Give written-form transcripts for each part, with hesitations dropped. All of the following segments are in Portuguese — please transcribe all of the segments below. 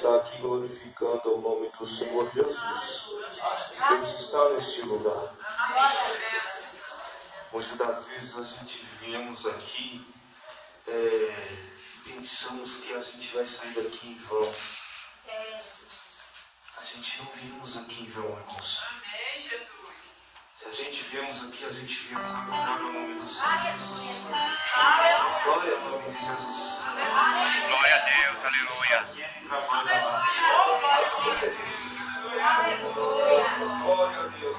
está aqui glorificando o nome do Senhor Jesus. Deus está neste lugar. Muitas das vezes a gente viemos aqui, pensamos que a gente vai sair daqui em vão. A gente não viemos aqui em vão, irmãos. Amém, Jesus. Se a gente viemos aqui, a gente viemos adorar o nome do Senhor Jesus. Glória ao nome de Jesus. Glória a Deus, aleluia. E Ele trabalha lá. Glória a Deus,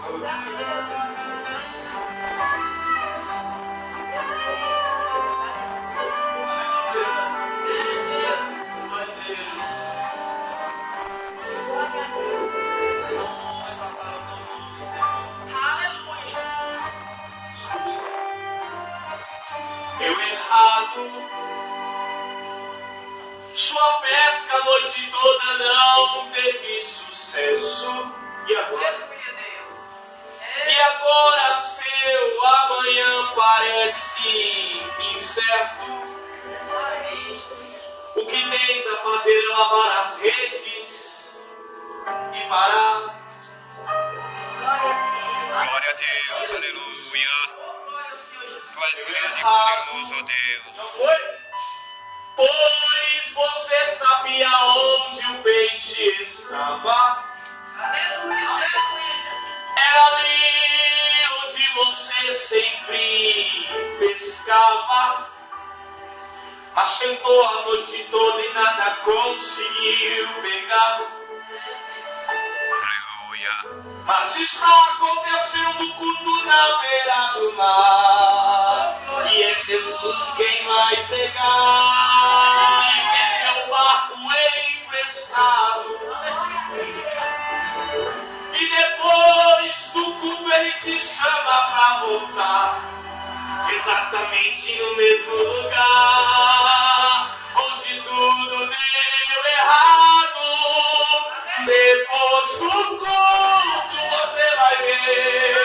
Eu errado, sua pesca a noite toda não teve sucesso. E agora? E agora seu amanhã parece incerto. O que tens a fazer é lavar as redes e parar. Glória a Deus, aleluia. Tu és grande e poderoso, ó Deus. Não foi? Pois você sabia onde o peixe estava. Era ali onde você sempre pescava. Mas tentou a noite toda e nada conseguiu pegar. Aleluia. Mas está acontecendo o culto na beira do mar. E é Jesus quem vai pegar e quer teu barco emprestado. E depois do culto ele te chama pra voltar. Exatamente no mesmo lugar onde tudo deu errado. Depois do culto você vai ver.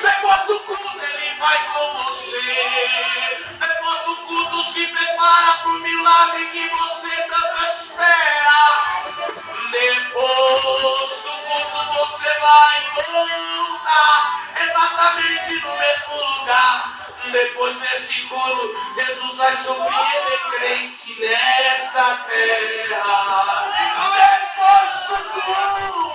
Depois do culto ele vai com você. Depois do culto se prepara pro milagre que você tanto espera. Depois do culto você vai voltar. Exatamente no mesmo lugar. Depois desse culto, Jesus vai surpreender crente nesta terra. Depois do culto.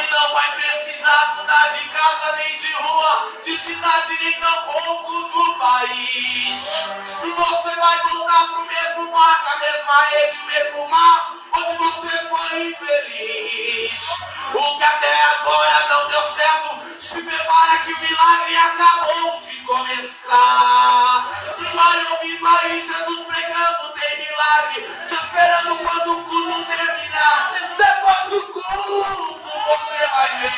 Não vai precisar mudar de casa, nem de rua, de cidade, nem tampouco do país. Você vai voltar pro mesmo barco, a mesma rede, o mesmo mar, onde você foi infeliz. O que até agora não deu certo, se prepara que o milagre acabou de começar. Vai ouvindo aí Jesus pregando, tem milagre, te esperando quando o culto terminar. Depois do culto você vai ver.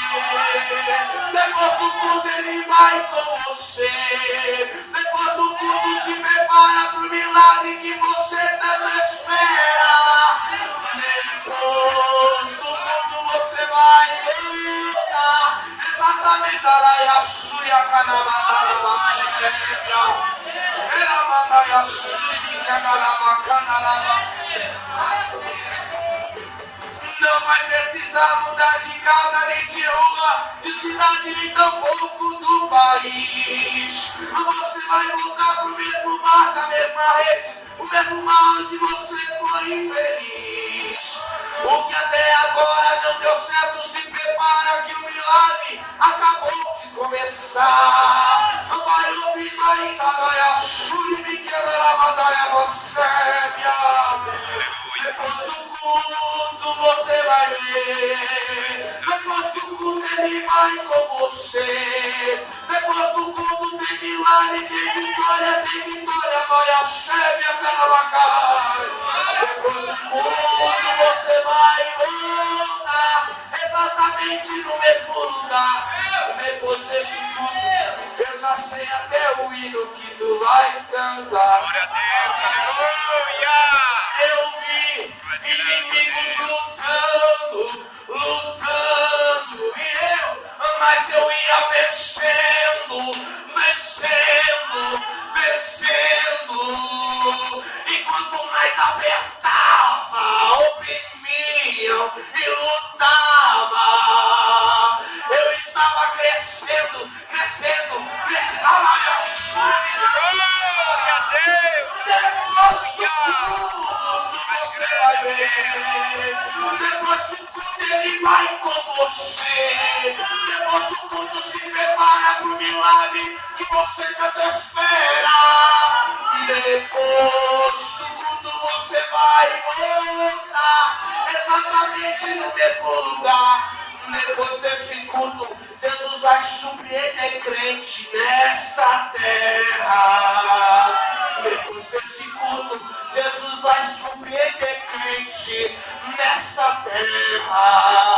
Depois do culto ele vai com você. Depois do culto se prepara pro milagre que você tanto espera. Depois do culto você vai voltar. Exatamente a Arayaçuia Canamanabaxéria. Era Mandaiaçuia Canamacanabaxéria. Não vai precisar mudar de casa, nem de rua, de cidade, nem tampouco do país. Você vai voltar pro mesmo mar, da mesma rede, o mesmo mar onde você foi infeliz. O que até agora não deu certo, se prepara que o milagre acabou de começar. Vai ouvindo ainda, Daia Suri, Miquela, Daia Vocémia. Depois do culto você vai ver. Depois do culto ele vai com você. Depois do culto tem milagre, tem vitória, vai a chave, a canabacai. Depois do culto você vai voltar. hino que tu vais cantar. Glória a Deus, aleluia. Eu vi inimigos lutando, mas eu ia vencendo. E quanto mais apertava, oprimiam e lutava, eu estava crescendo. Glória a Deus, Depois do culto ele vai com você. Depois do culto se prepara pro milagre que você tanto espera. Depois do culto você vai voltar exatamente no mesmo lugar. Depois desse culto, Jesus vai surpreender crente nesta terra. Depois desse culto, Jesus vai surpreender crente nesta terra.